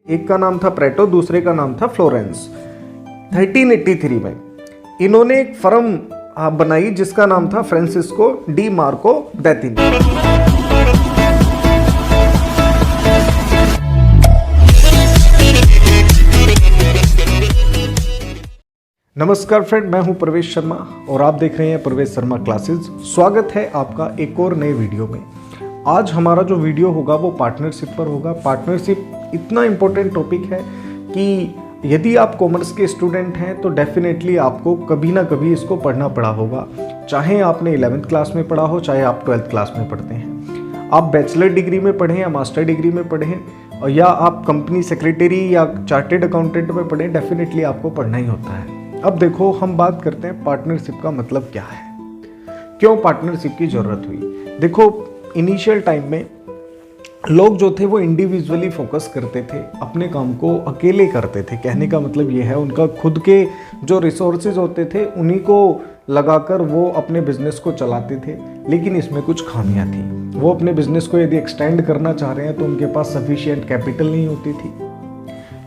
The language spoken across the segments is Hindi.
एक का नाम था प्रेटो, दूसरे का नाम था फ्लोरेंस। 1383 में इन्होंने एक फर्म बनाई जिसका नाम था फ्रांसिस्को डी मार्को दैतिनी। नमस्कार फ्रेंड, मैं हूं प्रवेश शर्मा और आप देख रहे हैं प्रवेश शर्मा क्लासेस। स्वागत है आपका एक और नए वीडियो में। आज हमारा जो वीडियो होगा वो पार्टनरशिप पर होगा। पार्टनरशिप इतना इम्पोर्टेंट टॉपिक है कि यदि आप कॉमर्स के स्टूडेंट हैं तो डेफिनेटली आपको कभी ना कभी इसको पढ़ना पड़ा होगा। चाहे आपने 11th क्लास में पढ़ा हो, चाहे आप 12th क्लास में पढ़ते हैं, आप बैचलर डिग्री में पढ़ें या मास्टर डिग्री में पढ़ें या आप कंपनी सेक्रेटरी या चार्टेड अकाउंटेंट में पढ़ें, डेफिनेटली आपको पढ़ना ही होता है। अब देखो, हम बात करते हैं पार्टनरशिप का मतलब क्या है, क्यों पार्टनरशिप की ज़रूरत हुई। देखो, इनिशियल टाइम में लोग जो थे वो इंडिविजुअली फोकस करते थे, अपने काम को अकेले करते थे। कहने का मतलब ये है, उनका खुद के जो रिसोर्सेज होते थे उन्हीं को लगाकर वो अपने बिजनेस को चलाते थे। लेकिन इसमें कुछ खामियां थी। वो अपने बिजनेस को यदि एक्सटेंड करना चाह रहे हैं तो उनके पास सफिशिएंट कैपिटल नहीं होती थी,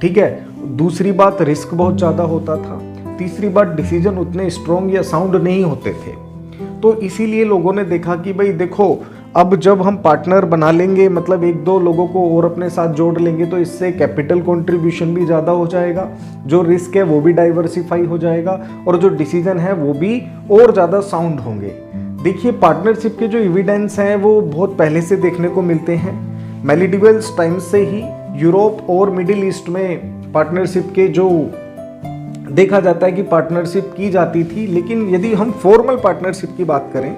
ठीक है। दूसरी बात, रिस्क बहुत ज़्यादा होता था। तीसरी बात, डिसीजन उतने स्ट्रॉन्ग या साउंड नहीं होते थे। तो इसीलिए लोगों ने देखा कि भाई देखो, अब जब हम पार्टनर बना लेंगे, मतलब एक दो लोगों को और अपने साथ जोड़ लेंगे, तो इससे कैपिटल कंट्रीब्यूशन भी ज़्यादा हो जाएगा, जो रिस्क है वो भी डाइवर्सिफाई हो जाएगा और जो डिसीजन है वो भी और ज़्यादा साउंड होंगे। देखिए, पार्टनरशिप के जो एविडेंस हैं वो बहुत पहले से देखने को मिलते हैं। मेडिवल टाइम्स से ही यूरोप और मिडिल ईस्ट में पार्टनरशिप के जो देखा जाता है कि पार्टनरशिप की जाती थी। लेकिन यदि हम फॉर्मल पार्टनरशिप की बात करें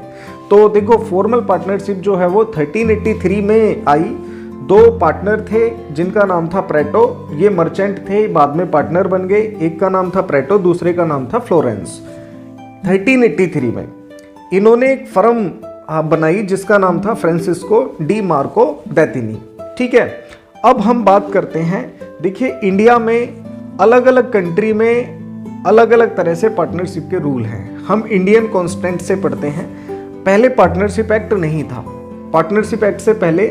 तो देखो, फॉर्मल पार्टनरशिप जो है वो 1383 में आई। दो पार्टनर थे जिनका नाम था प्रेटो, ये मर्चेंट थे, बाद में पार्टनर बन गए। एक का नाम था प्रेटो, दूसरे का नाम था फ्लोरेंस। 1383 में इन्होंने एक फर्म बनाई जिसका नाम था फ्रांसिस्को डी मार्को दैतिनी, ठीक है। अब हम बात करते हैं, देखिए इंडिया में अलग अलग कंट्री में अलग अलग तरह से पार्टनरशिप के रूल हैं। हम इंडियन कॉन्स्टिट्यूशन से पढ़ते हैं। पहले पार्टनरशिप एक्ट नहीं था। पार्टनरशिप एक्ट से पहले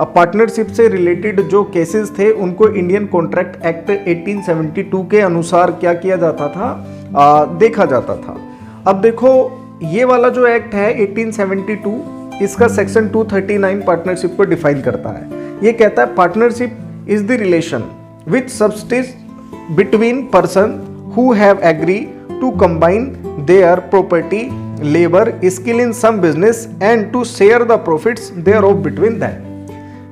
पार्टनरशिप से रिलेटेड जो केसेस थे उनको इंडियन कॉन्ट्रैक्ट एक्ट 1872 के अनुसार क्या किया जाता था, देखा जाता था। अब देखो, ये वाला जो एक्ट है 1872, इसका सेक्शन 239 पार्टनरशिप को डिफाइन करता है। ये कहता है, partnership is the relation which subsist between person who have agreed to combine their property, labor, skill in some business and to share the profits thereof between them।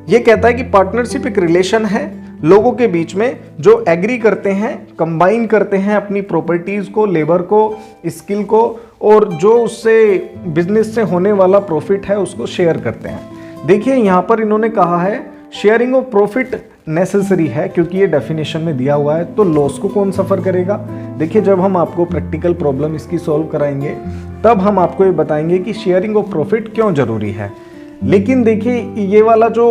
ये कहता है कि पार्टनरशिप एक रिलेशन है लोगों के बीच में जो एग्री करते हैं, कंबाइन करते हैं अपनी प्रॉपर्टीज को, लेबर को, स्किल को, और जो उससे बिजनेस से होने वाला प्रॉफिट है उसको शेयर करते हैं। देखिए, यहाँ पर इन्होंने कहा है शेयरिंग ऑफ प्रॉफिट नेसेसरी है, क्योंकि ये डेफिनेशन में दिया हुआ है। तो लॉस को कौन सफ़र करेगा? देखिए, जब हम आपको प्रैक्टिकल प्रॉब्लम इसकी सॉल्व कराएंगे तब हम आपको ये बताएंगे कि शेयरिंग ऑफ प्रॉफिट क्यों ज़रूरी है। लेकिन देखिए, ये वाला जो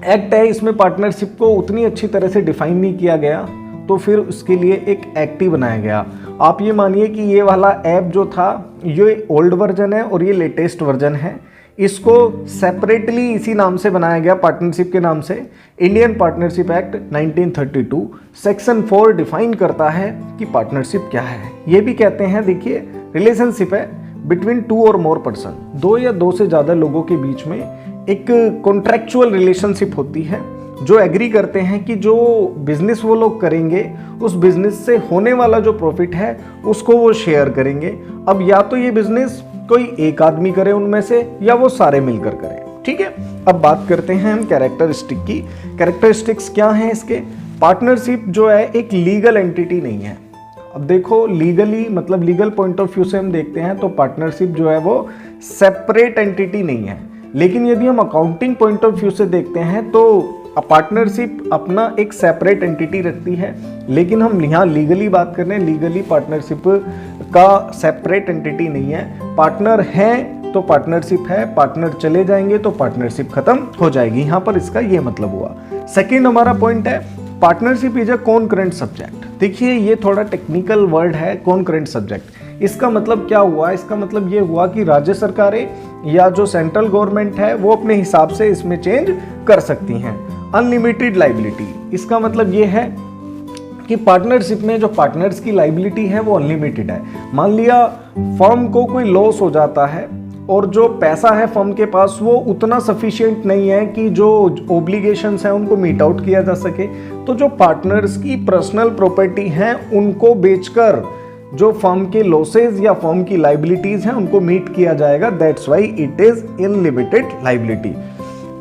एक्ट है इसमें पार्टनरशिप को उतनी अच्छी तरह से डिफाइन नहीं किया गया, तो फिर उसके लिए एक एक्ट ही बनाया गया। आप ये मानिए कि ये वाला ऐप जो था ये ओल्ड वर्जन है और ये लेटेस्ट वर्जन है। इसको सेपरेटली इसी नाम से बनाया गया, पार्टनरशिप के नाम से। Indian partnership act 1932 section 4 define करता है कि पार्टनरशिप क्या है। ये भी कहते हैं, देखिए, रिलेशनशिप है बिटवीन टू और मोर पर्सन, दो या दो से ज़्यादा लोगों के बीच में एक कॉन्ट्रैक्चुअल रिलेशनशिप होती है जो एग्री करते हैं कि जो बिजनेस वो लोग करेंगे उस बिजनेस से होने वाला जो प्रॉफिट है उसको वो शेयर करेंगे। अब या तो ये बिजनेस कोई एक आदमी करे उनमें से या वो सारे मिलकर करें, ठीक है। अब बात करते हैं हम कैरेक्टरिस्टिक की। कैरेक्टरिस्टिक्स क्या हैं इसके? पार्टनरशिप जो है एक लीगल एंटिटी नहीं है। अब देखो, लीगली मतलब लीगल पॉइंट ऑफ व्यू से हम देखते हैं तो पार्टनरशिप जो है वो सेपरेट एंटिटी नहीं है। लेकिन यदि हम अकाउंटिंग पॉइंट ऑफ व्यू से देखते हैं तो पार्टनरशिप अपना एक सेपरेट एंटिटी रखती है। लेकिन हम यहाँ लीगली बात कर रहे हैं, लीगली पार्टनरशिप का सेपरेट एंटिटी नहीं है। पार्टनर हैं तो पार्टनरशिप है, पार्टनर चले जाएंगे तो पार्टनरशिप खत्म हो जाएगी। यहाँ पर इसका ये मतलब हुआ। सेकंड हमारा पॉइंट है, पार्टनरशिप इज अ कॉनकरेंट सब्जेक्ट। देखिए, ये थोड़ा टेक्निकल वर्ड है, कॉनकरेंट सब्जेक्ट। इसका मतलब क्या हुआ? इसका मतलब ये हुआ कि राज्य सरकारें या जो सेंट्रल गवर्नमेंट है वो अपने हिसाब से इसमें चेंज कर सकती हैं। अनलिमिटेड लाइबिलिटी, इसका मतलब ये है कि पार्टनरशिप में जो पार्टनर्स की लाइबिलिटी है वो अनलिमिटेड है। मान लिया फर्म को कोई लॉस हो जाता है और जो पैसा है फर्म के पास वो उतना सफिशिएंट नहीं है कि जो ओब्लिगेशंस हैं उनको मीट आउट किया जा सके, तो जो पार्टनर्स की पर्सनल प्रॉपर्टी हैं उनको बेचकर जो फर्म के लॉसेज या फर्म की लाइबिलिटीज हैं उनको मीट किया जाएगा। That's why it is unlimited liability.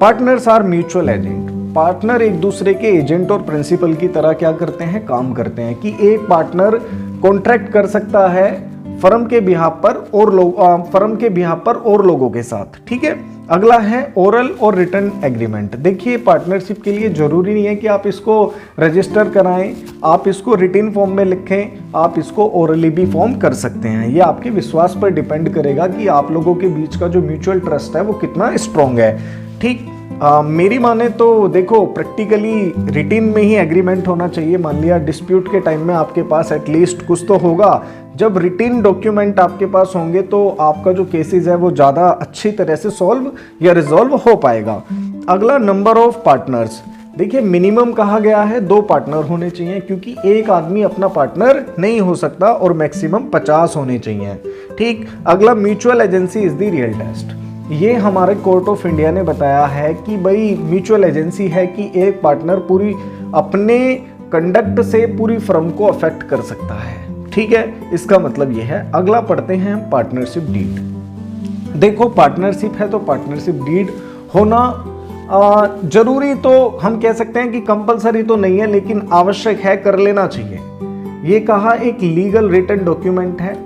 Partners are mutual agent. Partner एक दूसरे के एजेंट और प्रिंसिपल की तरह क्या करते हैं, काम करते हैं कि एक पार्टनर कॉन्ट्रैक्ट कर सकता है फर्म के बिहाफ पर और लोगों के साथ। ठीक है, अगला है ओरल और रिटन एग्रीमेंट। देखिए पार्टनरशिप के लिए जरूरी नहीं है कि आप इसको रजिस्टर कराएं, आप इसको रिटन फॉर्म में लिखें, आप इसको ओरली भी फॉर्म कर सकते हैं। ये आपके विश्वास पर डिपेंड करेगा कि आप लोगों के बीच का जो म्यूचुअल ट्रस्ट है वो कितना स्ट्रॉन्ग है। ठीक, मेरी माने तो देखो प्रैक्टिकली रिटन में ही एग्रीमेंट होना चाहिए। मान लिया डिस्प्यूट के टाइम में आपके पास एटलीस्ट कुछ तो होगा। जब रिटन डॉक्यूमेंट आपके पास होंगे तो आपका जो केसेस है वो ज़्यादा अच्छी तरह से सॉल्व या रिजॉल्व हो पाएगा। अगला नंबर ऑफ पार्टनर्स। देखिए मिनिमम कहा गया है 2 पार्टनर होने चाहिए, क्योंकि एक आदमी अपना पार्टनर नहीं हो सकता, और मैक्सिमम 50 होने चाहिए। ठीक, अगला mutual agency is the real test. ये हमारे कोर्ट ऑफ इंडिया ने बताया है कि भाई म्यूचुअल एजेंसी है कि एक पार्टनर पूरी अपने कंडक्ट से पूरी फर्म को अफेक्ट कर सकता है। ठीक है, इसका मतलब ये है। अगला पढ़ते हैं हम पार्टनरशिप डीड। देखो पार्टनरशिप है तो पार्टनरशिप डीड होना जरूरी तो हम कह सकते हैं कि कंपलसरी तो नहीं है, लेकिन आवश्यक है, कर लेना चाहिए। ये कहा एक लीगल रिटन डॉक्यूमेंट है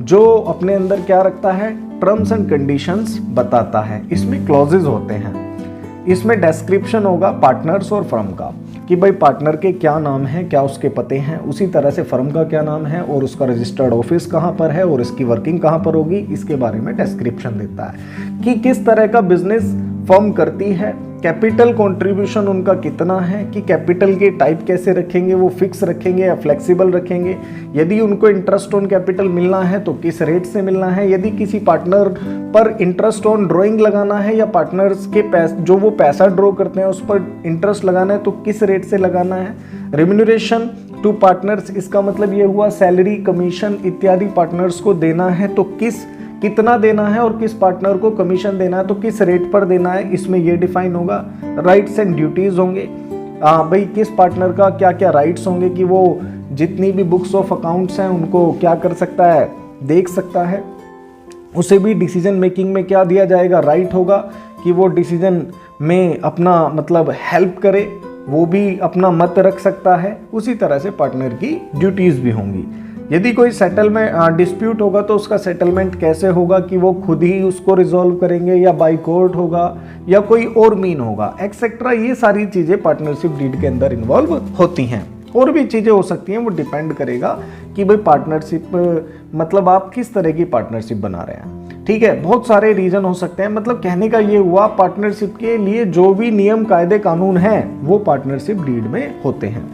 जो अपने अंदर क्या रखता है, टर्म्स एंड कंडीशंस बताता है। इसमें क्लॉजेज होते हैं, इसमें डिस्क्रिप्शन होगा पार्टनर्स और फर्म का कि भाई पार्टनर के क्या नाम है, क्या उसके पते हैं, उसी तरह से फर्म का क्या नाम है और उसका रजिस्टर्ड ऑफिस कहाँ पर है और इसकी वर्किंग कहाँ पर होगी, इसके बारे में डिस्क्रिप्शन देता है कि किस तरह का बिजनेस फर्म करती है, कैपिटल कंट्रीब्यूशन उनका कितना है, कि कैपिटल के टाइप कैसे रखेंगे, वो फिक्स रखेंगे या फ्लेक्सिबल रखेंगे, यदि उनको इंटरेस्ट ऑन कैपिटल मिलना है तो किस रेट से मिलना है, यदि किसी पार्टनर पर इंटरेस्ट ऑन ड्रॉइंग लगाना है या पार्टनर्स के जो वो पैसा ड्रॉ करते हैं उस पर इंटरेस्ट लगाना है तो किस रेट से लगाना है। रेम्यूनरेशन टू पार्टनर्स, इसका मतलब ये हुआ सैलरी, कमीशन इत्यादि पार्टनर्स को देना है तो कितना देना है, और किस पार्टनर को कमीशन देना है तो किस रेट पर देना है, इसमें ये डिफाइन होगा। राइट्स एंड ड्यूटीज होंगे, भाई किस पार्टनर का क्या क्या राइट्स होंगे कि वो जितनी भी बुक्स ऑफ अकाउंट्स हैं उनको क्या कर सकता है, देख सकता है। उसे भी डिसीजन मेकिंग में क्या दिया जाएगा, राइट होगा कि वो डिसीजन में अपना मतलब हेल्प करे, वो भी अपना मत रख सकता है। उसी तरह से पार्टनर की ड्यूटीज भी होंगी। यदि कोई सेटलमेंट डिस्प्यूट होगा तो उसका सेटलमेंट कैसे होगा, कि वो खुद ही उसको रिजॉल्व करेंगे या बाय कोर्ट होगा या कोई और मीन होगा, एक्सेट्रा। ये सारी चीज़ें पार्टनरशिप डीड के अंदर इन्वॉल्व होती हैं। और भी चीज़ें हो सकती हैं, वो डिपेंड करेगा कि भाई पार्टनरशिप मतलब आप किस तरह की पार्टनरशिप बना रहे हैं। ठीक है, बहुत सारे रीजन हो सकते हैं। मतलब कहने का ये हुआ पार्टनरशिप के लिए जो भी नियम कायदे कानून हैं वो पार्टनरशिप डीड में होते हैं।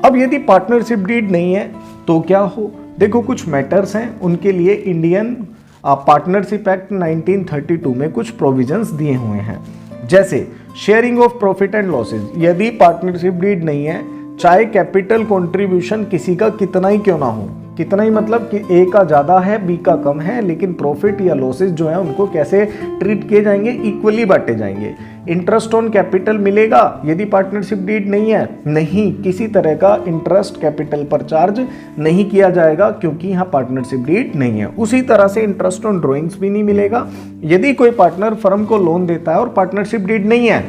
अब यदि पार्टनरशिप डीड नहीं है तो क्या हो, देखो कुछ मैटर्स हैं, उनके लिए इंडियन पार्टनरशिप एक्ट 1932 में कुछ प्रोविजंस दिए हुए हैं। जैसे sharing of profit and losses. यदि पार्टनरशिप डीड नहीं है, चाहे कैपिटल कंट्रीब्यूशन किसी का कितना ही क्यों ना हो, कितना ही मतलब कि ए का ज़्यादा है बी का कम है, लेकिन प्रॉफिट या लॉसेज जो है उनको कैसे ट्रीट किए जाएंगे, इक्वली बांटे जाएंगे। इंटरेस्ट ऑन कैपिटल मिलेगा यदि पार्टनरशिप डीड नहीं है, नहीं, किसी तरह का इंटरेस्ट कैपिटल पर चार्ज नहीं किया जाएगा क्योंकि यहाँ पार्टनरशिप डीड नहीं है। उसी तरह से इंटरेस्ट ऑन ड्रॉइंग्स भी नहीं मिलेगा। यदि कोई पार्टनर फर्म को लोन देता है और पार्टनरशिप डीड नहीं है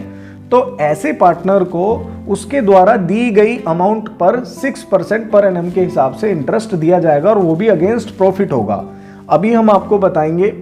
तो ऐसे पार्टनर को उसके द्वारा दी गई अमाउंट पर 6% पर एनम के हिसाब से इंटरेस्ट दिया जाएगा और वो भी अगेंस्ट प्रॉफिट होगा। अभी हम आपको बताएंगे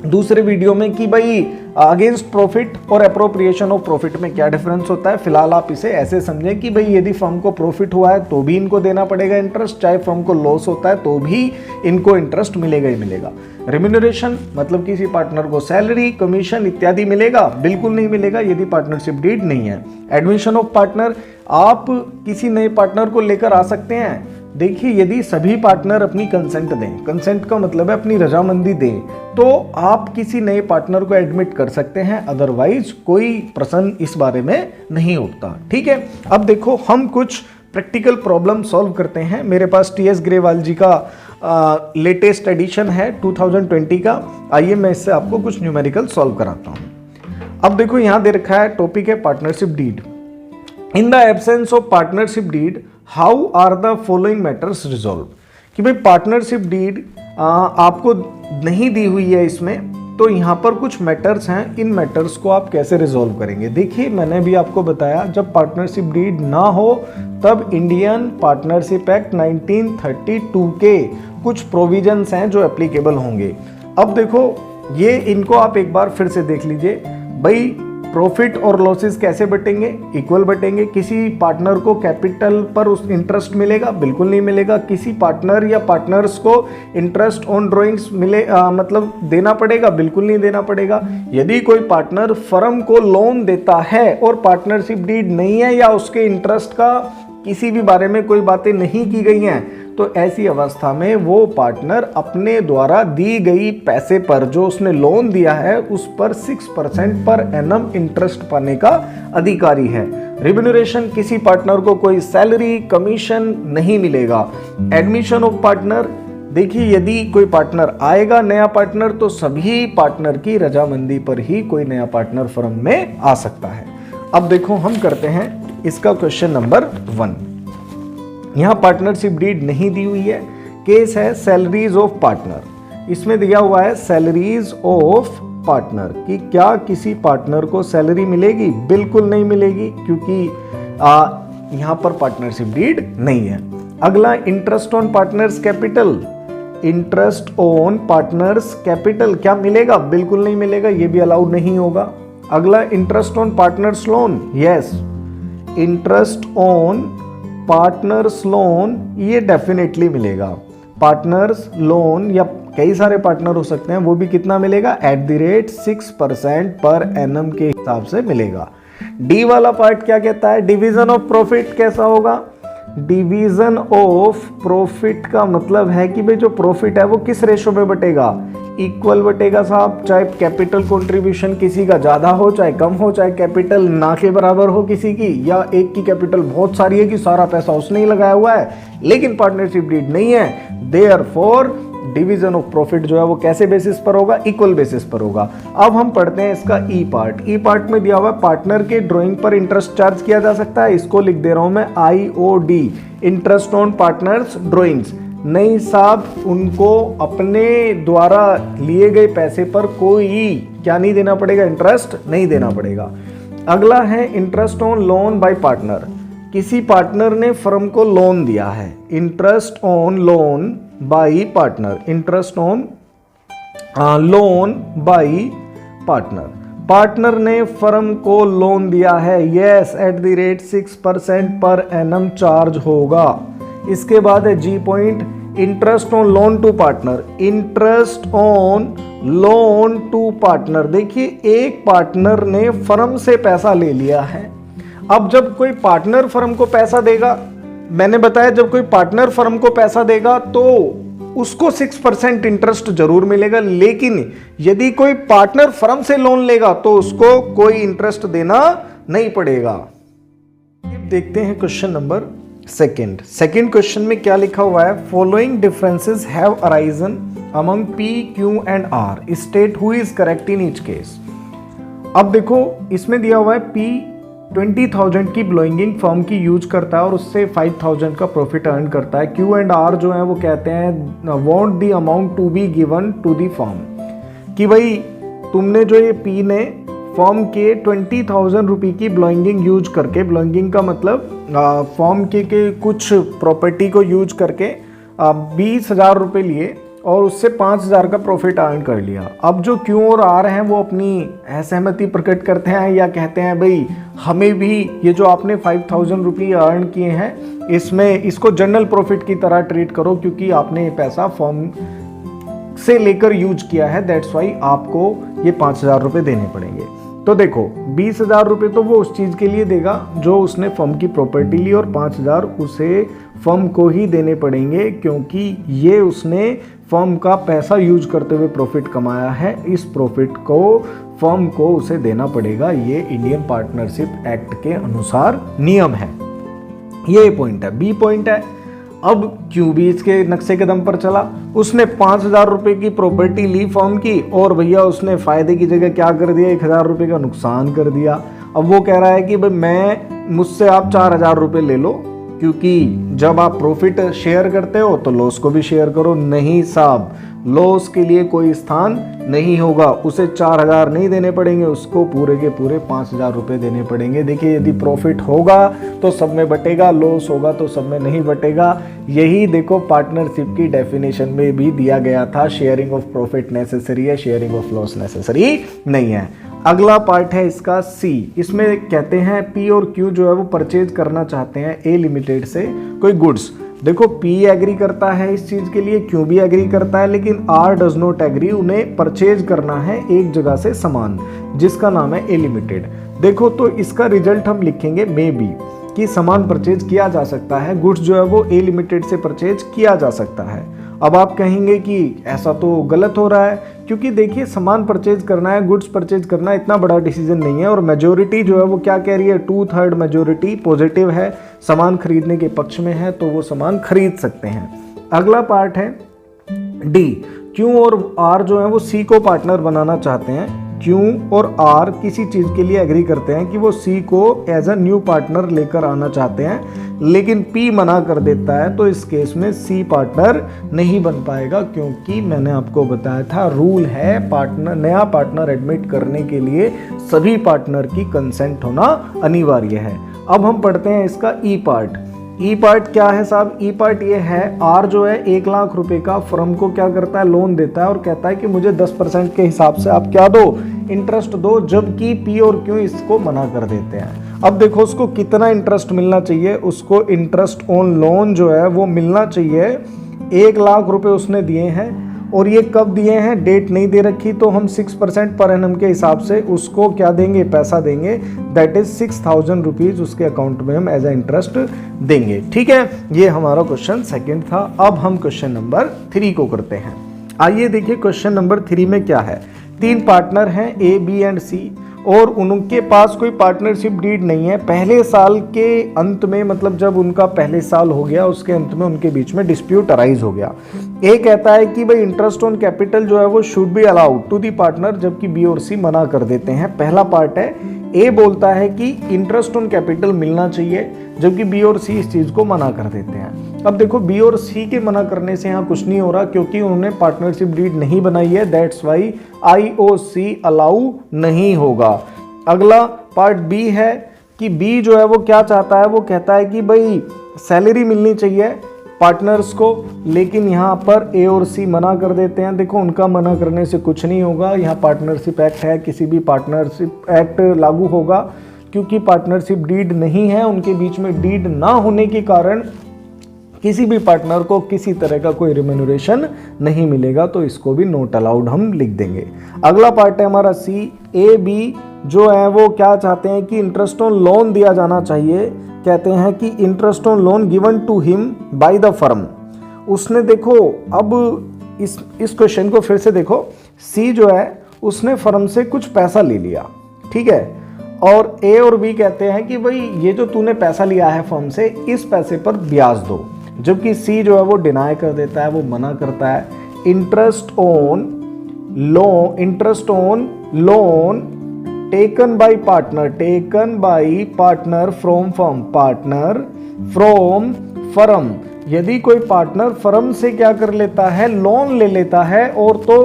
दूसरे वीडियो में कि भाई अगेंस्ट प्रॉफिट और अप्रोप्रिएशन ऑफ प्रॉफिट में क्या डिफरेंस होता है। फिलहाल आप इसे ऐसे समझें कि भाई यदि फर्म को प्रॉफिट हुआ है तो भी इनको देना पड़ेगा इंटरेस्ट, चाहे फर्म को लॉस होता है तो भी इनको इंटरेस्ट मिलेगा ही मिलेगा। रेम्यूनरेशन मतलब किसी पार्टनर को सैलरी, कमीशन इत्यादि मिलेगा, बिल्कुल नहीं मिलेगा यदि पार्टनरशिप डीड नहीं है। एडमिशन ऑफ पार्टनर, आप किसी नए पार्टनर को लेकर आ सकते हैं देखिए यदि सभी पार्टनर अपनी कंसेंट दें, कंसेंट का मतलब है अपनी रजामंदी दें, तो आप किसी नए पार्टनर को एडमिट कर सकते हैं, अदरवाइज कोई प्रश्न इस बारे में नहीं उठता। ठीक है, अब देखो हम कुछ प्रैक्टिकल प्रॉब्लम सॉल्व करते हैं। मेरे पास टीएस ग्रेवाल जी का लेटेस्ट एडिशन है 2020 का। आइए मैं इससे आपको कुछ न्यूमेरिकल सॉल्व कराता हूं। अब देखो यहां दे रखा है, टॉपिक है partnership deed. In the absence of partnership deed how are the following matters resolve. कि भाई पार्टनरशिप डीड आपको नहीं दी हुई है इसमें, तो यहाँ पर कुछ मैटर्स हैं, इन मैटर्स को आप कैसे रिजॉल्व करेंगे। देखिए मैंने भी आपको बताया, जब पार्टनरशिप डीड ना हो तब इंडियन पार्टनरशिप एक्ट 1932 के कुछ प्रोविजंस हैं जो एप्लीकेबल होंगे। अब देखो ये इनको आप एक बार फिर से देख लीजिए। भाई प्रॉफिट और लॉसेस कैसे बटेंगे, इक्वल बटेंगे। किसी पार्टनर को कैपिटल पर उस इंटरेस्ट मिलेगा, बिल्कुल नहीं मिलेगा। किसी पार्टनर या पार्टनर्स को इंटरेस्ट ऑन ड्राइंग्स मिले मतलब देना पड़ेगा, बिल्कुल नहीं देना पड़ेगा। यदि कोई पार्टनर फर्म को लोन देता है और पार्टनरशिप डीड नहीं है या उसके इंटरेस्ट का किसी भी बारे में कोई बातें नहीं की गई हैं, तो ऐसी अवस्था में वो पार्टनर अपने द्वारा दी गई पैसे पर, जो उसने लोन दिया है, उस पर 6% पर एनम इंटरेस्ट पाने का अधिकारी है। रिम्यूनरेशन, किसी पार्टनर को कोई सैलरी कमीशन नहीं मिलेगा। एडमिशन ऑफ पार्टनर, देखिए यदि कोई पार्टनर आएगा नया पार्टनर, तो सभी पार्टनर की रजामंदी पर ही कोई नया पार्टनर फर्म में आ सकता है। अब देखो हम करते हैं इसका क्वेश्चन नंबर 1। यहां पार्टनरशिप डीड नहीं दी हुई है, केस है सैलरीज ऑफ पार्टनर। इसमें दिया हुआ है सैलरीज ऑफ पार्टनर कि क्या किसी पार्टनर को सैलरी मिलेगी, बिल्कुल नहीं मिलेगी, क्योंकि यहां पर पार्टनरशिप डीड नहीं है। अगला interest on partners capital, interest on partners capital क्या मिलेगा, बिल्कुल नहीं मिलेगा, ये भी अलाउड नहीं होगा। अगला interest on partners loan, yes interest on partners loan ये डेफिनेटली मिलेगा। पार्टनर्स लोन या कई सारे पार्टनर हो सकते हैं, वो भी कितना मिलेगा, @6% पर एनम के हिसाब से मिलेगा। डी वाला पार्ट क्या कहता है, डिवीजन ऑफ प्रॉफिट कैसा होगा। डिवीजन ऑफ प्रॉफिट का मतलब है कि भाई जो प्रॉफिट है वो किस रेशो में बटेगा, इक्वल बटेगा साहब। चाहे कैपिटल कंट्रीब्यूशन किसी का ज्यादा हो, चाहे कम हो, चाहे कैपिटल ना के बराबर हो किसी की, या एक की कैपिटल बहुत सारी है कि सारा पैसा उसने ही लगाया हुआ है, लेकिन पार्टनरशिप डीड नहीं है। देयरफॉर डिवीजन ऑफ प्रॉफिट जो है वो कैसे बेसिस पर होगा, इक्वल बेसिस पर होगा। अब हम पढ़ते हैं इसका ई पार्ट। ई पार्ट में दिया हुआ है पार्टनर के ड्राइंग पर इंटरेस्ट चार्ज किया जा सकता है, इसको लिख दे रहा हूं मैं IOD, interest on partners drawings. नहीं साहब, उनको अपने द्वारा लिए गए पैसे पर कोई क्या नहीं देना पड़ेगा, इंटरेस्ट नहीं देना पड़ेगा। अगला है interest on loan by partner, किसी पार्टनर ने फर्म को लोन दिया है, interest on loan by partner, interest on loan by partner. Partner ने फर्म को लोन दिया है, यस @6% पर एनम चार्ज होगा। इसके बाद है G point, interest on loan to partner, interest on loan to partner. देखिए एक पार्टनर ने फर्म से पैसा ले लिया है, अब जब कोई पार्टनर फर्म को पैसा देगा, मैंने बताया जब कोई पार्टनर फर्म को पैसा देगा तो उसको 6% इंटरेस्ट जरूर मिलेगा, लेकिन यदि कोई पार्टनर फर्म से लोन लेगा तो उसको कोई इंटरेस्ट देना नहीं पड़ेगा। देखते हैं क्वेश्चन नंबर सेकंड क्वेश्चन में क्या लिखा हुआ है, following differences have arisen among P, Q and R, state who is correct in each case. अब देखो इसमें दिया हुआ है P 20,000 की ब्लोइंगिंग फर्म की यूज करता है और उससे 5,000 का प्रॉफिट अर्न करता है। Q एंड R जो है वो कहते हैं want the amount to be given to the firm, कि भाई तुमने जो ये P ने फॉर्म के 20,000 रुपये की ब्लोइंगिंग यूज करके, ब्लोइंगिंग का मतलब फॉर्म के कुछ प्रॉपर्टी को यूज करके 20,000 रुपये लिए और उससे 5,000 का प्रॉफिट अर्न कर लिया। अब जो Q और R हैं वो अपनी असहमति प्रकट करते हैं या कहते हैं भाई हमें भी ये जो आपने 5,000 रुपये अर्न किए हैं इसमें इसको जनरल प्रॉफिट की तरह ट्रीट करो, क्योंकि आपने ये पैसा फॉर्म से लेकर यूज किया है, दैट्स वाई आपको ये 5,000 रुपये देने पड़ेंगे। तो देखो 20,000 रुपये तो वो उस चीज़ के लिए देगा जो उसने फर्म की प्रॉपर्टी ली और 5,000 उसे फर्म को ही देने पड़ेंगे, क्योंकि ये उसने फर्म का पैसा यूज करते हुए प्रॉफिट कमाया है। इस प्रॉफिट को फर्म को उसे देना पड़ेगा। ये इंडियन पार्टनरशिप एक्ट के अनुसार नियम है। ये पॉइंट है। बी पॉइंट है, अब क्यों भी इसके नक्शे के दम पर चला। उसने 5,000 रुपए की प्रॉपर्टी ली फर्म की, और भैया उसने फायदे की जगह क्या कर दिया, 1,000 रुपए का नुकसान कर दिया। अब वो कह रहा है कि भाई मुझसे आप 4,000 रुपए ले लो, क्योंकि जब आप प्रॉफिट शेयर करते हो तो लॉस को भी शेयर करो। नहीं साहब, लॉस के लिए कोई स्थान नहीं होगा। उसे 4,000 नहीं देने पड़ेंगे, उसको पूरे के पूरे 5,000 रुपए देने पड़ेंगे। देखिए, यदि प्रॉफिट होगा तो सब में बटेगा, लॉस होगा तो सब में नहीं बटेगा। यही देखो पार्टनरशिप की डेफिनेशन में भी दिया गया था। शेयरिंग ऑफ प्रॉफिट नेसेसरी है, शेयरिंग ऑफ लॉस नेसेसरी नहीं है। अगला पार्ट है इसका सी। इसमें कहते हैं पी और क्यू जो है वो परचेज करना चाहते हैं ए लिमिटेड से कोई गुड्स। देखो, पी एग्री करता है इस चीज के लिए, क्यू भी एग्री करता है, लेकिन आर डज नॉट एग्री। उन्हें परचेज करना है एक जगह से सामान जिसका नाम है ए लिमिटेड। देखो, तो इसका रिजल्ट हम लिखेंगे मे बी, कि सामान परचेज किया जा सकता है, गुड्स जो है वो ए लिमिटेड से परचेज किया जा सकता है। अब आप कहेंगे कि ऐसा तो गलत हो रहा है, क्योंकि देखिए सामान परचेज करना है, गुड्स परचेज करना इतना बड़ा डिसीजन नहीं है, और मेजोरिटी जो है वो क्या कह रही है, 2/3 मेजोरिटी पॉजिटिव है, सामान खरीदने के पक्ष में है, तो वो सामान खरीद सकते हैं। अगला पार्ट है डी। क्यू और आर जो है वो सी को पार्टनर बनाना चाहते हैं। क्यू और आर किसी चीज के लिए एग्री करते हैं कि वो सी को एज अ न्यू पार्टनर लेकर आना चाहते हैं, लेकिन पी मना कर देता है। तो इस केस में सी पार्टनर नहीं बन पाएगा, क्योंकि मैंने आपको बताया था रूल है पार्टनर, नया पार्टनर एडमिट करने के लिए सभी पार्टनर की कंसेंट होना अनिवार्य है। अब हम पढ़ते हैं इसका ई पार्ट। ई पार्ट क्या है साहब? ई पार्ट ये है, आर जो है 1,00,000 रुपए का फर्म को क्या करता है, लोन देता है, और कहता है कि मुझे 10% के हिसाब से आप क्या दो, इंटरेस्ट दो, जबकि पी और क्यू इसको मना कर देते हैं। अब देखो उसको कितना इंटरेस्ट मिलना चाहिए, उसको इंटरेस्ट ऑन लोन जो है वो मिलना चाहिए। 1,00,000 रुपए उसने दिए हैं, और ये कब दिए हैं, डेट नहीं दे रखी, तो हम 6% पर एनम के हिसाब से उसको क्या देंगे, पैसा देंगे, दैट इज 6,000 रुपीज उसके अकाउंट में हम एज ए इंटरेस्ट देंगे। ठीक है, ये हमारा क्वेश्चन सेकंड था। अब हम क्वेश्चन नंबर 3 को करते हैं। आइए देखिए क्वेश्चन नंबर 3 में क्या है। 3 पार्टनर हैं ए, बी एंड सी, और उनके पास कोई पार्टनरशिप डीड नहीं है। पहले साल के अंत में, मतलब जब उनका पहले साल हो गया, उसके अंत में उनके बीच में डिस्प्यूट अराइज हो गया। ए कहता है कि भाई इंटरेस्ट ऑन कैपिटल जो है वो should be allowed to the partner, जबकि बी और सी मना कर देते हैं। पहला पार्ट है, ए बोलता है कि इंटरेस्ट ऑन कैपिटल मिलना चाहिए, जबकि बी और सी इस चीज को मना कर देते हैं। अब देखो, बी और सी के मना करने से यहाँ कुछ नहीं हो रहा, क्योंकि उन्होंने पार्टनरशिप डीड नहीं बनाई है, दैट्स वाई IOC अलाउ नहीं होगा। अगला पार्ट बी है कि बी जो है वो क्या चाहता है, वो कहता है कि भाई सैलरी मिलनी चाहिए पार्टनर्स को, लेकिन यहाँ पर ए और सी मना कर देते हैं। देखो, उनका मना करने से कुछ नहीं होगा, यहाँ पार्टनरशिप एक्ट है, किसी भी पार्टनरशिप एक्ट लागू होगा, क्योंकि पार्टनरशिप डीड नहीं है, उनके बीच में डीड ना होने के कारण किसी भी पार्टनर को किसी तरह का कोई रिम्यूनरेशन नहीं मिलेगा, तो इसको भी नोट अलाउड हम लिख देंगे। अगला पार्ट है हमारा सी। ए बी जो है वो क्या चाहते हैं कि इंटरेस्ट ऑन लोन दिया जाना चाहिए। कहते हैं कि interest on loan given to him by the firm. उसने देखो, अब इस क्वेश्चन को फिर से देखो, सी जो है उसने फर्म से कुछ पैसा ले लिया, ठीक है, और ए और बी कहते हैं कि भाई ये जो तूने पैसा लिया है फर्म से, इस पैसे पर ब्याज दो, जबकि सी जो है वो डिनाई कर देता है, वो मना करता है। Interest on loan taken by partner from firm. यदि कोई पार्टनर फर्म से क्या कर लेता है, लोन ले लेता है, और तो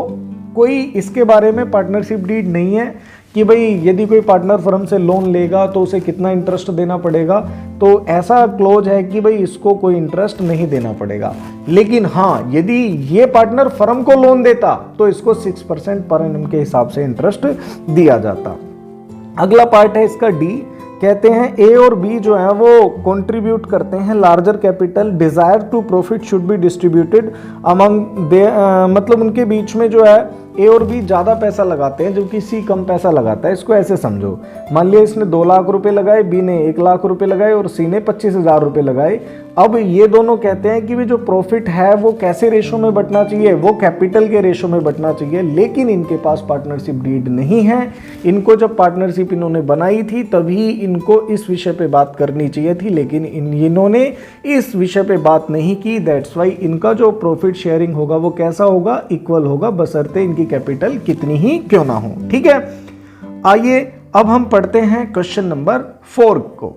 कोई इसके बारे में पार्टनरशिप डीड नहीं है कि भाई यदि कोई पार्टनर फर्म से लोन लेगा तो उसे कितना इंटरेस्ट देना पड़ेगा, तो ऐसा क्लोज है कि भाई इसको कोई इंटरेस्ट नहीं देना पड़ेगा। लेकिन हाँ, यदि ये पार्टनर फर्म को लोन देता तो इसको 6% पर एनम के हिसाब से इंटरेस्ट दिया जाता। अगला पार्ट है इसका डी। कहते हैं ए और बी जो है वो कंट्रीब्यूट करते हैं larger capital, desire to profit should be distributed among मतलब उनके बीच में जो है ए और बी ज़्यादा पैसा लगाते हैं, जबकि सी कम पैसा लगाता है। इसको ऐसे समझो, मान लिया इसने 2 लाख रुपए लगाए, बी ने 1 लाख रुपए लगाए और सी ने 25,000 रुपए लगाए। अब ये दोनों कहते हैं कि भी जो प्रॉफिट है वो कैसे रेशो में बंटना चाहिए, वो कैपिटल के रेशो में बंटना चाहिए, लेकिन इनके पास पार्टनरशिप डीड नहीं है। इनको जब पार्टनरशिप इन्होंने बनाई थी तभी इनको इस विषय पे बात करनी चाहिए थी, लेकिन इन्होंने इस विषय पे बात नहीं की। दैट्स वाई इनका जो प्रॉफिट शेयरिंग होगा वो कैसा होगा, इक्वल होगा, बशर्ते इनकी कैपिटल कितनी ही क्यों ना हो। ठीक है, आइए अब हम पढ़ते हैं क्वेश्चन नंबर 4 को।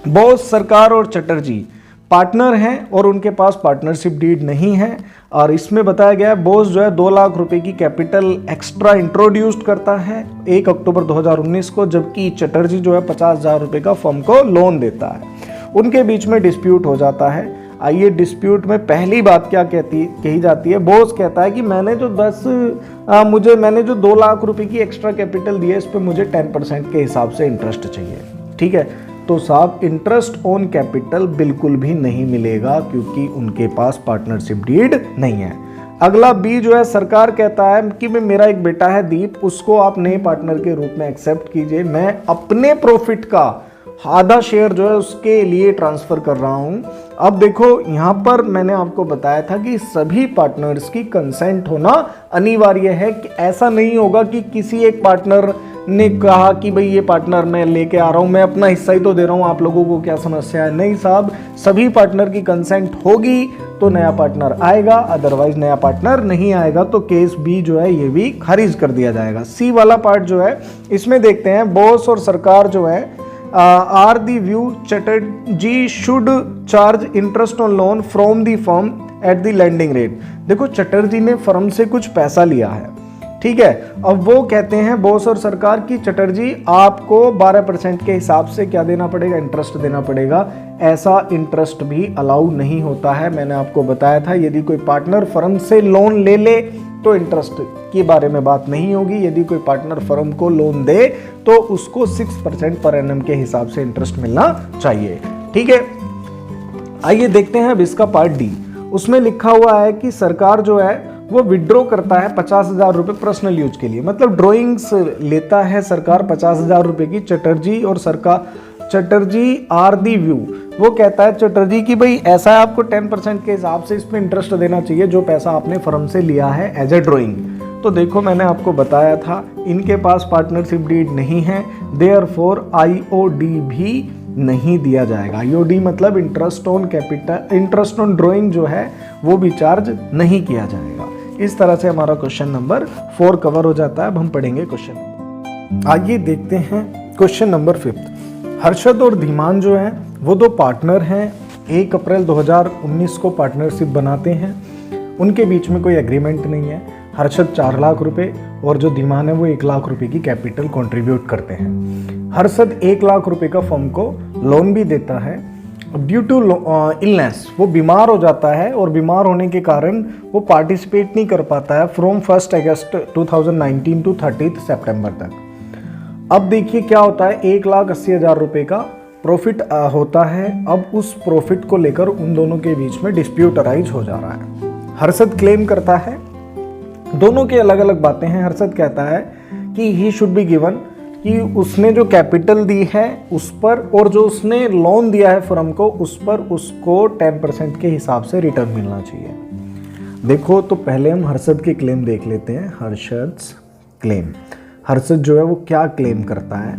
बोस, सरकार और चटर्जी पार्टनर हैं और उनके पास पार्टनरशिप डीड नहीं है, और इसमें बताया गया है बोस जो है 2 लाख रुपए की कैपिटल एक्स्ट्रा इंट्रोड्यूस्ड करता है 1 अक्टूबर 2019 को, जबकि चटर्जी जो है 50,000 रुपए का फर्म को लोन देता है। उनके बीच में डिस्प्यूट हो जाता है। आइए, डिस्प्यूट में पहली बात क्या कही जाती है, बोस कहता है कि मैंने जो 2 लाख रुपए की एक्स्ट्रा कैपिटल दी है इस पर मुझे 10% के हिसाब से इंटरेस्ट चाहिए। ठीक है, तो साहब इंटरेस्ट ऑन कैपिटल बिल्कुल भी नहीं मिलेगा क्योंकि उनके पास पार्टनरशिप डीड नहीं है। अगला बी जो है, सरकार कहता है कि मेरा एक बेटा है दीप, उसको आप नए पार्टनर के रूप में एक्सेप्ट कीजिए, मैं अपने प्रॉफिट का आधा शेयर जो है उसके लिए ट्रांसफर कर रहा हूं। अब देखो यहां पर मैंने आपको बताया था कि सभी पार्टनर्स की कंसेंट होना अनिवार्य है, कि ऐसा नहीं होगा कि किसी एक पार्टनर ने कहा कि भाई ये पार्टनर मैं लेके आ रहा हूं, मैं अपना हिस्सा ही तो दे रहा हूं, आप लोगों को क्या समस्या है। नहीं साहब, सभी पार्टनर की कंसेंट होगी तो नया पार्टनर आएगा, अदरवाइज नया पार्टनर नहीं आएगा। तो केस बी जो है ये भी खारिज कर दिया जाएगा। सी वाला पार्ट जो है इसमें देखते हैं, बॉस और सरकार जो है are the view Chatterjee should charge interest on loan from the firm at the lending rate. देखो चटर्जी ने फर्म से कुछ पैसा लिया है, ठीक है, अब वो कहते हैं बॉस और सरकार की चटर्जी आपको 12% के हिसाब से क्या देना पड़ेगा, इंटरेस्ट देना पड़ेगा। ऐसा इंटरेस्ट भी अलाउ नहीं होता है। मैंने आपको बताया था यदि कोई पार्टनर फर्म से लोन ले ले तो इंटरेस्ट के बारे में बात नहीं होगी, यदि कोई पार्टनर फर्म को लोन दे तो उसको 6% पर एनम के हिसाब से इंटरेस्ट मिलना चाहिए। ठीक है, आइए देखते हैं अब इसका पार्ट डी। उसमें लिखा हुआ है कि सरकार जो है वो विड्रॉ करता है 50,000 रुपए पर्सनल यूज के लिए, मतलब ड्राइंग्स लेता है सरकार 50,000 रुपए की। चटर्जी आर दी व्यू, वो कहता है चटर्जी की भाई ऐसा है आपको 10% के हिसाब से इसमें इंटरेस्ट देना चाहिए जो पैसा आपने फर्म से लिया है एज ए ड्राइंग। तो देखो मैंने आपको बताया था इनके पास पार्टनरशिप डीड नहीं है, देयरफॉर आईओडी भी नहीं दिया जाएगा। आईओडी मतलब interest on capital, interest on drawing जो है वो भी चार्ज नहीं किया जाएगा। इस तरह से हमारा क्वेश्चन नंबर 4 कवर हो जाता है। अब हम पढ़ेंगे क्वेश्चन। आइए देखते हैं क्वेश्चन नंबर 5। हर्षद और धीमान जो हैं वो 2 पार्टनर हैं, 1 अप्रैल 2019 को पार्टनरशिप बनाते हैं। उनके बीच में कोई एग्रीमेंट नहीं है। हर्षद 4 लाख रुपए और जो धीमान है वो 1 लाख रुपए की कैपिटल कंट्रीब्यूट करते हैं। हर्षद 1 लाख रुपए का फर्म को लोन भी देता है। ड्यू टू इलनेस वो बीमार हो जाता है और बीमार होने के कारण वो पार्टिसिपेट नहीं कर पाता है फ्रॉम 1 अगस्त 2019 टू 30 सितंबर तक। अब देखिए क्या होता है, 1,80,000 रुपए का प्रॉफिट होता है। अब उस प्रॉफिट को लेकर उन दोनों के बीच में डिस्प्यूट अराइज हो जा रहा है। हर्षद क्लेम करता है, दोनों की अलग अलग बातें हैं। हर्षद कहता है कि ही शुड बी गिवन, कि उसने जो कैपिटल दी है उस पर और जो उसने लोन दिया है फर्म को उस पर उसको 10% के हिसाब से रिटर्न मिलना चाहिए। देखो तो पहले हम हर्षद के क्लेम देख लेते हैं। हर्षद क्लेम, हर्षद जो है वो क्या क्लेम करता है।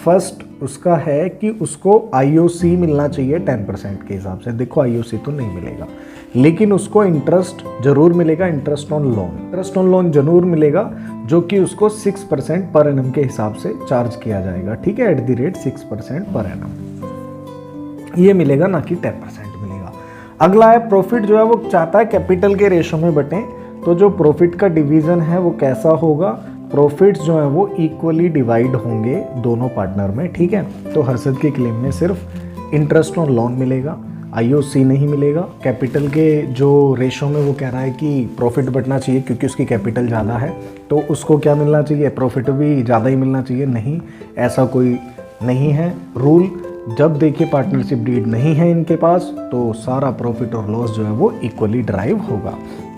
फर्स्ट उसका है कि उसको आईओसी मिलना चाहिए 10% के हिसाब से। देखो आईओसी तो नहीं मिलेगा लेकिन उसको इंटरेस्ट जरूर मिलेगा, इंटरेस्ट ऑन लोन जरूर मिलेगा जो कि उसको 6% पर एनम के हिसाब से चार्ज किया जाएगा। ठीक है, at the rate 6% per annum ये मिलेगा, ना कि 10% मिलेगा। अगला है प्रॉफिट जो है वो चाहता है कैपिटल के रेशो में बटे। तो जो प्रॉफिट का डिवीजन है वो कैसा होगा, प्रॉफिट्स जो है वो इक्वली डिवाइड होंगे दोनों पार्टनर में। ठीक है, तो हर्षद के क्लेम में सिर्फ इंटरेस्ट ऑन लोन मिलेगा, आईओसी नहीं मिलेगा। कैपिटल के जो रेशो में वो कह रहा है कि प्रॉफिट बढ़ना चाहिए क्योंकि उसकी कैपिटल ज़्यादा है, तो उसको क्या मिलना चाहिए, प्रॉफिट भी ज़्यादा ही मिलना चाहिए। नहीं, ऐसा कोई नहीं है रूल। जब देखिए पार्टनरशिप डीड नहीं है इनके पास तो सारा प्रॉफिट और लॉस जो है वो इक्वली ड्राइव होगा।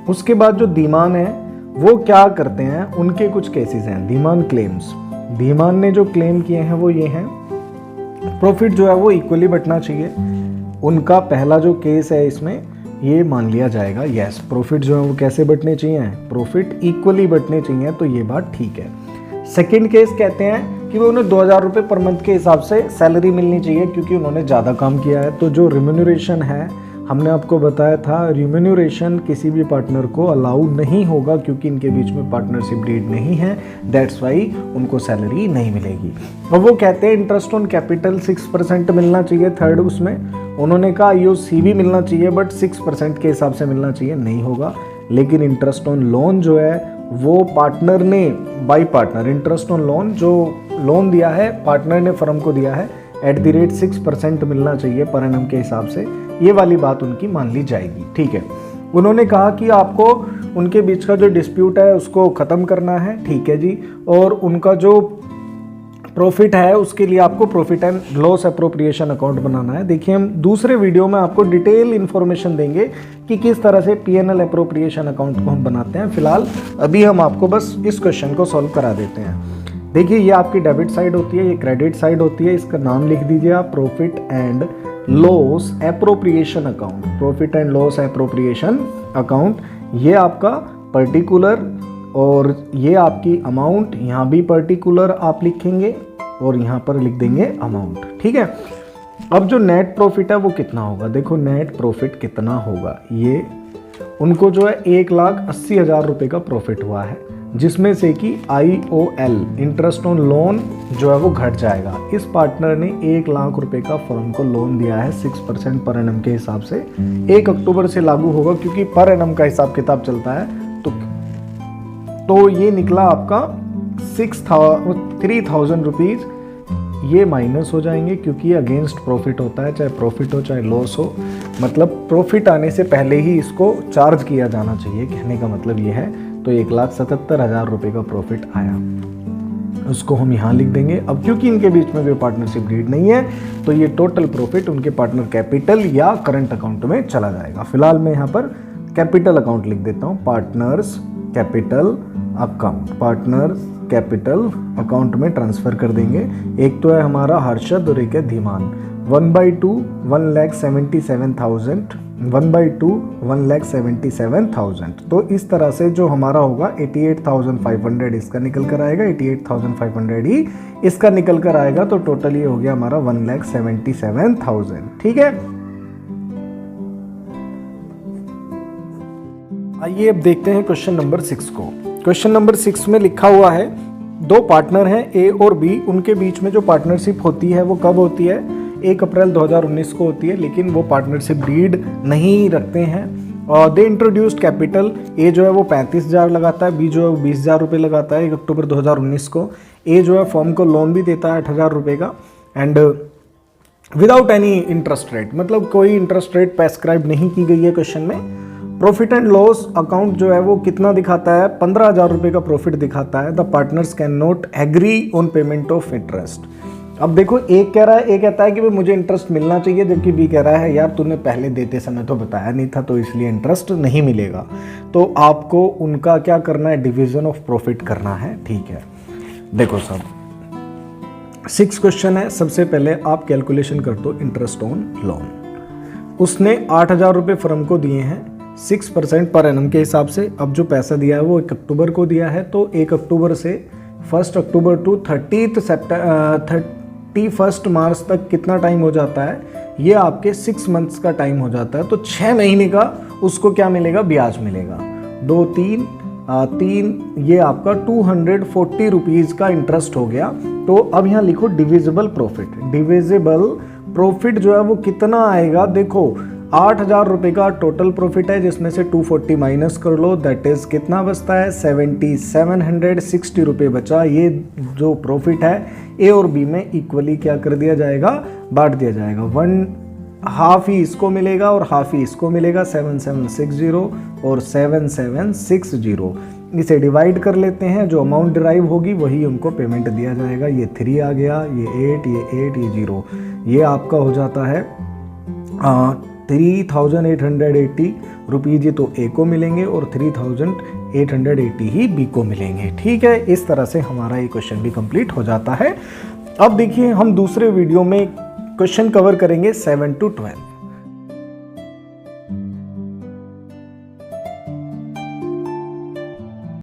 उसके बाद जो धीमान है वो क्या करते हैं, उनके कुछ केसेस हैं। धीमान क्लेम्स, धीमान ने जो क्लेम किए हैं वो ये हैं, प्रॉफिट जो है वो इक्वली बंटना चाहिए। उनका पहला जो केस है इसमें ये मान लिया जाएगा यस, प्रॉफिट जो है वो कैसे बंटने चाहिए, प्रॉफिट इक्वली बंटने चाहिए, तो ये बात ठीक है। सेकंड केस कहते हैं कि वो उन्हें 2000 रुपये पर मंथ के हिसाब से सैलरी मिलनी चाहिए क्योंकि उन्होंने ज़्यादा काम किया है। तो जो रिम्यूनरेशन है, हमने आपको बताया था रिम्यूनरेशन किसी भी पार्टनर को अलाउ नहीं होगा क्योंकि इनके बीच में पार्टनरशिप डीड नहीं है, दैट्स वाई उनको सैलरी नहीं मिलेगी। और वो कहते हैं इंटरेस्ट ऑन कैपिटल 6% मिलना चाहिए। थर्ड उसमें उन्होंने कहा IOC भी मिलना चाहिए बट 6% के हिसाब से मिलना चाहिए, नहीं होगा। लेकिन इंटरेस्ट ऑन लोन जो है वो पार्टनर ने by partner interest on loan जो लोन दिया है पार्टनर ने फर्म को दिया है @ 6% मिलना चाहिए पर एनम के हिसाब से, ये वाली बात उनकी मान ली जाएगी। ठीक है, उन्होंने कहा कि आपको उनके बीच का जो डिस्प्यूट है उसको ख़त्म करना है, ठीक है जी, और उनका जो प्रॉफिट है उसके लिए आपको profit and loss appropriation account बनाना है। देखिए हम दूसरे वीडियो में आपको डिटेल इन्फॉर्मेशन देंगे कि किस तरह से P&L अप्रोप्रिएशन अकाउंट को हम बनाते हैं। फिलहाल अभी हम आपको बस इस क्वेश्चन को सॉल्व करा देते हैं। देखिए ये आपकी डेबिट साइड होती है, ये क्रेडिट साइड होती है, इसका नाम लिख दीजिए आप profit and loss appropriation account, profit and loss appropriation account. ये आपका पर्टिकुलर और ये आपकी अमाउंट, यहाँ भी पर्टिकुलर आप लिखेंगे और यहाँ पर लिख देंगे अमाउंट, ठीक है। अब जो नेट प्रॉफिट है वो कितना होगा, देखो नेट प्रॉफिट कितना होगा, ये उनको जो है 1,80,000 रुपये का प्रॉफिट हुआ है, जिसमें से कि IOL इंटरेस्ट ऑन लोन जो है वो घट जाएगा। इस पार्टनर ने 1 लाख रुपए का फर्म को लोन दिया है 6% पर एनम के हिसाब से, 1 अक्टूबर से लागू होगा क्योंकि पर एनम का हिसाब किताब चलता है। तो ये निकला आपका 3,000 रुपीज़, ये माइनस हो जाएंगे क्योंकि ये अगेंस्ट प्रॉफिट होता है, चाहे प्रॉफिट हो चाहे लॉस हो, मतलब प्रॉफिट आने से पहले ही इसको चार्ज किया जाना चाहिए, कहने का मतलब ये है। तो 1,77,000 रुपये का प्रॉफिट आया, उसको हम यहाँ लिख देंगे। अब क्योंकि इनके बीच में कोई पार्टनरशिप डीड नहीं है तो ये टोटल प्रॉफिट उनके पार्टनर कैपिटल या करंट अकाउंट में चला जाएगा। फिलहाल मैं यहाँ पर कैपिटल अकाउंट लिख देता हूँ, partners capital account, partners capital account में ट्रांसफर कर देंगे। एक तो है हमारा हर्षद और एक है धीमान। 1/2 1,77,000, 1/2 1,77,000। तो इस तरह से जो हमारा होगा 88,500 इसका निकल कर आएगा, 88,500 ही इसका निकल कर आएगा। तो टोटल ये हो गया हमारा 1,77,000, ठीक है। आइए अब देखते हैं क्वेश्चन नंबर 6 को। क्वेश्चन नंबर 6 में लिखा हुआ है दो पार्टनर हैं A और B, उनके बीच में जो पार्टनरशिप होती है वो कब होती है, 1 अप्रैल 2019 को होती है, लेकिन वो पार्टनरशिप डीड नहीं रखते हैं। और दे इंट्रोड्यूस्ड कैपिटल, A जो है वो 35,000 लगाता है, B जो है वो 20,000 रुपये लगाता है 1 अक्टूबर 2019 को। A जो है फर्म को लोन भी देता है 8,000 रुपये का and without any interest rate, मतलब कोई इंटरेस्ट रेट प्रेस्क्राइब नहीं की गई है क्वेश्चन में। प्रॉफिट एंड लॉस अकाउंट जो है वो कितना दिखाता है, 15,000 रुपये का प्रॉफिट दिखाता है। The partners can not agree on payment of interest. अब देखो एक कह रहा है, एक कहता है कि भाई मुझे इंटरेस्ट मिलना चाहिए, जबकि बी कह रहा है यार तूने पहले देते समय तो बताया नहीं था तो इसलिए इंटरेस्ट नहीं मिलेगा। तो आपको उनका क्या करना है, डिवीजन ऑफ प्रॉफिट करना है, ठीक है। देखो सब 6 क्वेश्चन है। सबसे पहले आप कैलकुलेशन कर दो इंटरेस्ट ऑन लोन। उसने 8,000 रुपये फर्म को दिए हैं 6% पर एनम के हिसाब से। अब जो पैसा दिया है वो 1 अक्टूबर को दिया है, तो 1 अक्टूबर से 1 अक्टूबर टू 31 मार्च तक कितना टाइम हो जाता है, ये आपके 6 मंथ्स का टाइम हो जाता है। तो 6 महीने का उसको क्या मिलेगा, ब्याज मिलेगा। 2 3 ये आपका 240 रुपीज़ का इंटरेस्ट हो गया। तो अब यहाँ लिखो डिविजिबल प्रॉफिट। डिविजिबल प्रॉफिट जो है वो कितना आएगा, देखो 8,000 रुपये का टोटल प्रॉफिट है जिसमें से 240 माइनस कर लो, दैट इज़ कितना बचता है 7,760 रुपये बचा। ये जो प्रॉफिट है ए और बी में इक्वली क्या कर दिया जाएगा, बांट दिया जाएगा। 1/2 ही इसको मिलेगा और 1/2 ही इसको मिलेगा, 7,760 और 7,760। इसे डिवाइड कर लेते हैं, जो अमाउंट डिराइव होगी वही उनको पेमेंट दिया जाएगा। ये 3 आ गया, ये 8, ये 8, ये 0। ये आपका हो जाता है 3,880 रुपीज़, ये तो ए को मिलेंगे और 3,880 ही बी को मिलेंगे, ठीक है। इस तरह से हमारा ये क्वेश्चन भी कंप्लीट हो जाता है। अब देखिए हम दूसरे वीडियो में क्वेश्चन कवर करेंगे 7 to 12।